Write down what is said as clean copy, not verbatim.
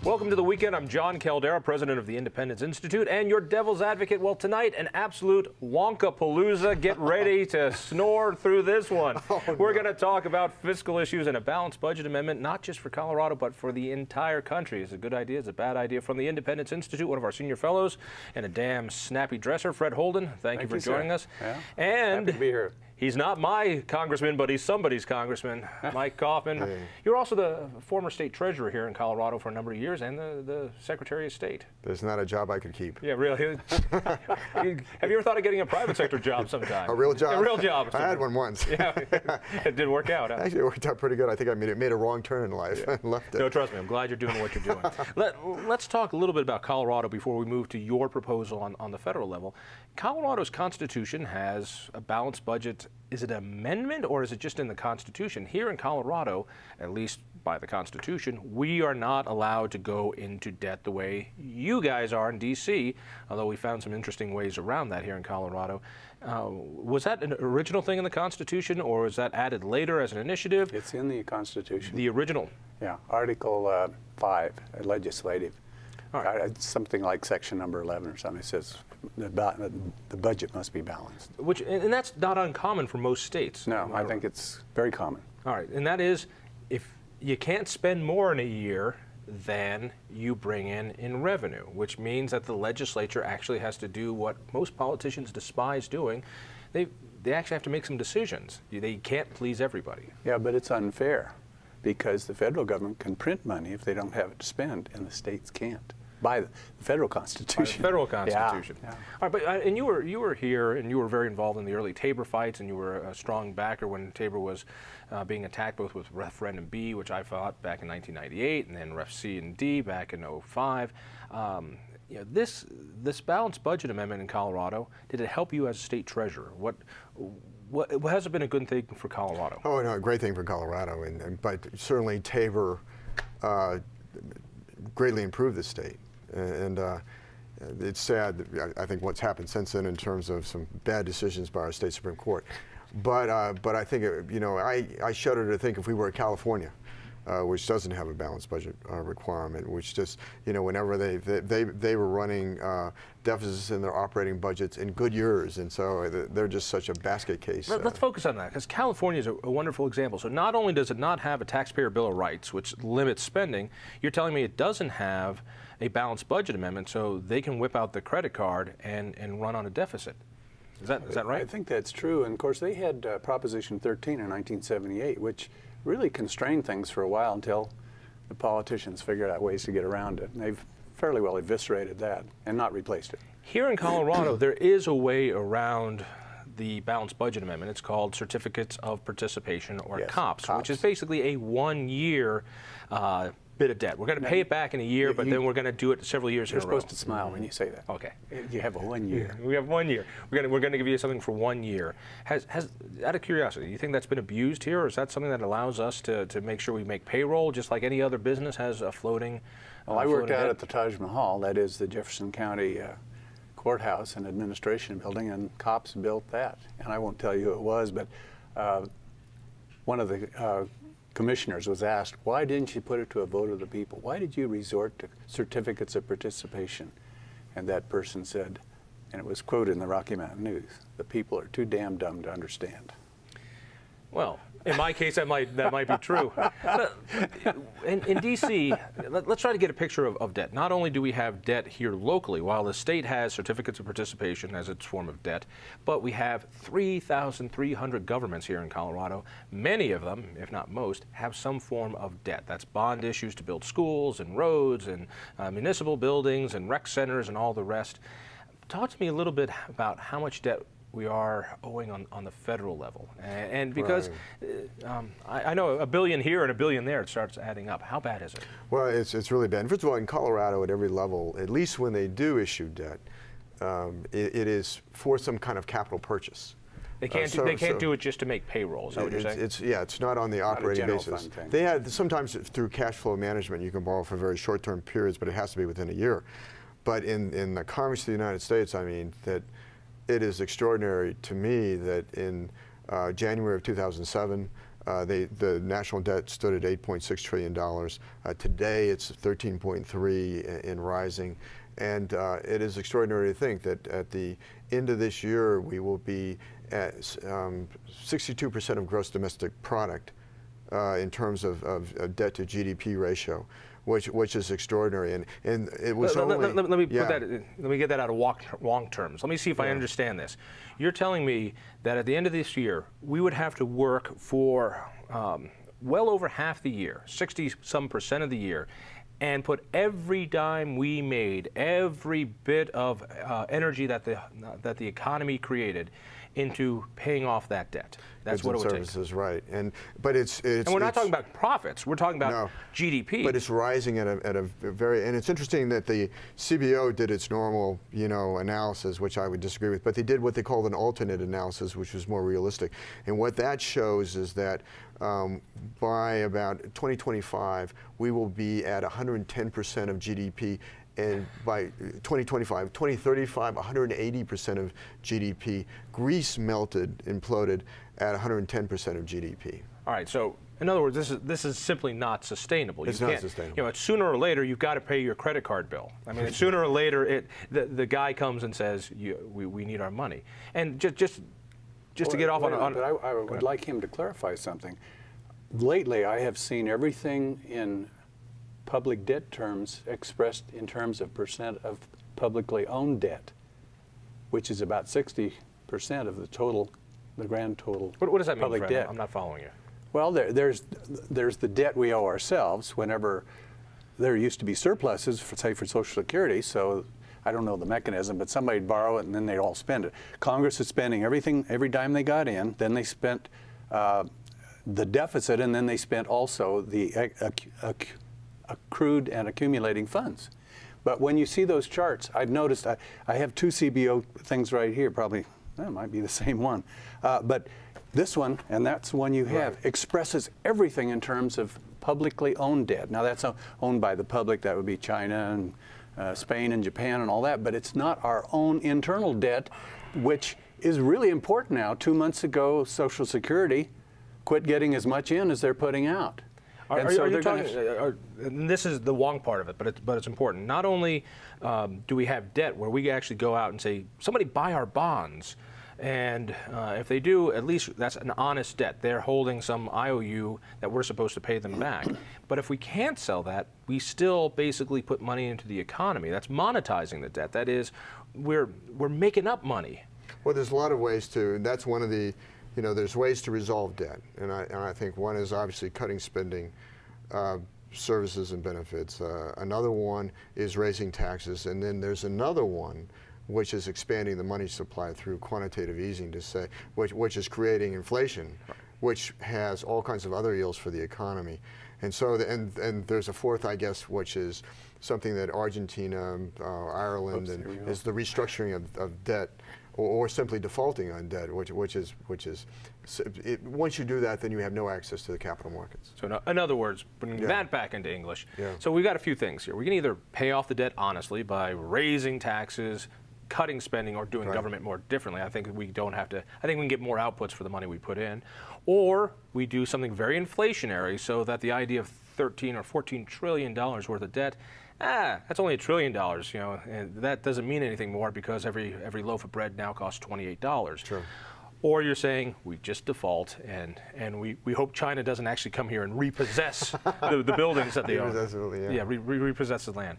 Welcome to the weekend. I'm Jon Caldara, president of the Independence Institute, and your devil's advocate. Well, tonight, an absolute Wonka-palooza. Get ready to snore through this one. We're going to talk about fiscal issues and a balanced budget amendment, not just for Colorado, but for the entire country. Is it a good idea? Is it a bad idea? From the Independence Institute, one of our senior fellows, and a damn snappy dresser, Fred Holden. Thank you for joining us. Yeah. And happy to be here. He's not my congressman, but he's somebody's congressman, Mike Coffman. Hey. You're also the former state treasurer here in Colorado for a number of years and the Secretary of State. There's not a job I could keep. Yeah, really? Have you ever thought of getting a private sector job sometime? A real job? A real job. I had one once. Yeah, it did work out. Huh? Actually, it worked out pretty good. I think I made a wrong turn in life and left it. No, trust me, I'm glad you're doing what you're doing. Let's talk a little bit about Colorado before we move to your proposal on the federal level. Colorado's Constitution has a balanced budget. Is it an amendment or is it just in the Constitution? Here in Colorado, at least by the Constitution, we are not allowed to go into debt the way you guys are in D.C., although we found some interesting ways around that here in Colorado. Was that an original thing in the Constitution, or was that added later as an initiative? It's in the Constitution. The original? Yeah, Article 5, legislative. All right. It's something like section number 11 or something. It says the budget must be balanced. And that's not uncommon for most states. No, I think it's very common. All right, and that is if you can't spend more in a year than you bring in revenue, which means that the legislature actually has to do what most politicians despise doing. They actually have to make some decisions. They can't please everybody. Yeah, but it's unfair because the federal government can print money if they don't have it to spend, and the states can't. By the federal Constitution. By the federal Constitution. Yeah. All right, but and you were here, and you were very involved in the early Tabor fights, and you were a strong backer when Tabor was being attacked, both with Referendum B, which I fought back in 1998, and then Ref C and D back in 2005. You know, this balanced budget amendment in Colorado, did it help you as a state treasurer? What has it been a good thing for Colorado? Oh, no, a great thing for Colorado, but certainly Tabor greatly improved the state. And it's sad, I think, what's happened since then in terms of some bad decisions by our state Supreme Court. But I think, I shudder to think if we were California, which doesn't have a balanced budget requirement, which just, whenever they were running deficits in their operating budgets in good years, and so they're just such a basket case. Let's focus on that, because California is a wonderful example. So not only does it not have a taxpayer bill of rights, which limits spending, you're telling me it doesn't have a balanced budget amendment, so they can whip out the credit card and run on a deficit. Is that right? I think that's true. And of course, they had Proposition 13 in 1978, which really constrained things for a while until the politicians figured out ways to get around it. And they've fairly well eviscerated that and not replaced it. Here in Colorado, there is a way around the balanced budget amendment. It's called Certificates of Participation, or Yes, COPS, which is basically a one-year bit of debt. We're going to pay it back in a year, but then we're going to do it several years in a row. You're supposed to smile when you say that. Okay. You have a 1 year. We have 1 year. We're going to give you something for 1 year. Out of curiosity, do you think that's been abused here, or is that something that allows us to make sure we make payroll just like any other business has a floating? Well, I worked out at the Taj Mahal, that is the Jefferson County courthouse and administration building, and COPS built that. And I won't tell you who it was, but one of the commissioners was asked, why didn't you put it to a vote of the people? Why did you resort to certificates of participation? And that person said, and it was quoted in the Rocky Mountain News, the people are too damn dumb to understand. Well, in my case, that might be true. In D.C., let's try to get a picture of debt. Not only do we have debt here locally, while the state has certificates of participation as its form of debt, but we have 3,300 governments here in Colorado. Many of them, if not most, have some form of debt. That's bond issues to build schools and roads and municipal buildings and rec centers and all the rest. Talk to me a little bit about how much debt we are owing on the federal level. And because I know $1 billion here and $1 billion there, it starts adding up. How bad is it? Well, it's really bad. First of all, in Colorado, at every level, at least when they do issue debt, it is for some kind of capital purchase. They can't do it just to make payroll. Is that what you're saying? It's not on the operating basis. They had sometimes through cash flow management, you can borrow for very short-term periods, but it has to be within a year. But in the Congress of the United States, I mean, that it is extraordinary to me that in January of 2007, the national debt stood at $8.6 trillion. Today it's 13.3 and rising. And it is extraordinary to think that at the end of this year, we will be at 62% of gross domestic product in terms of debt to GDP ratio, which is extraordinary. And it was let me put that. Let me get that out of long terms. Let me see if I understand this. You're telling me that at the end of this year, we would have to work for well over half the year, 60-some% of the year, and put every dime we made, every bit of energy that the economy created, into paying off that debt. That's what it would take. Services, right? But it's and we're not talking about profits. We're talking about GDP. But it's rising at a very, and it's interesting that the CBO did its normal, analysis, which I would disagree with. But they did what they called an alternate analysis, which was more realistic. And what that shows is that by about 2025, we will be at 110% of GDP. And by 2025, 2035, 180% of GDP. Greece imploded at 110% of GDP. All right, so in other words, this is simply not sustainable. It's not sustainable. Sooner or later, you've got to pay your credit card bill. I mean, sooner or later, the guy comes and says, we need our money. And just to get off on but I would like him to clarify something. Lately, I have seen everything in public debt terms expressed in terms of percent of publicly owned debt, which is about 60% of the grand total. What does that mean, public Fred? debt. I'm not following you. Well, there's the debt we owe ourselves whenever there used to be surpluses, say for Social Security. So I don't know the mechanism, but somebody'd borrow it and then they'd all spend it. Congress is spending everything, every dime they got in. Then they spent the deficit, and then they spent also the accrued and accumulating funds. But when you see those charts, I've noticed, I have two CBO things right here, probably, that might be the same one. But this one, and that's the one you have, expresses everything in terms of publicly owned debt. Now that's owned by the public, that would be China and Spain and Japan and all that, but it's not our own internal debt, which is really important now. 2 months ago, Social Security quit getting as much in as they're putting out. And this is the Wong part of it, but it's important. Not only do we have debt where we actually go out and say, somebody buy our bonds, and if they do, at least that's an honest debt. They're holding some IOU that we're supposed to pay them back. But if we can't sell that, we still basically put money into the economy. That's monetizing the debt. That is, we're making up money. Well, there's a lot of ways to, and that's one of the, there's ways to resolve debt, and I think one is obviously cutting spending, services and benefits. Another one is raising taxes, and then there's another one which is expanding the money supply through quantitative easing, to say, which is creating inflation, which has all kinds of other ills for the economy. And so, and there's a fourth, I guess, which is something that Argentina, Ireland, is the restructuring of debt. Or simply defaulting on debt, which is once you do that, then you have no access to the capital markets. So in other words, bringing that back into English. So we've got a few things here. We can either pay off the debt honestly by raising taxes, cutting spending, or doing government more differently. I think we don't have to. I think we can get more outputs for the money we put in, or we do something very inflationary, so that the idea of $13 or $14 trillion worth of debt. That's only $1 trillion, and that doesn't mean anything more because every loaf of bread now costs $28. True. Or you're saying we just default, and we hope China doesn't actually come here and repossess the buildings that they own. Repossess the land.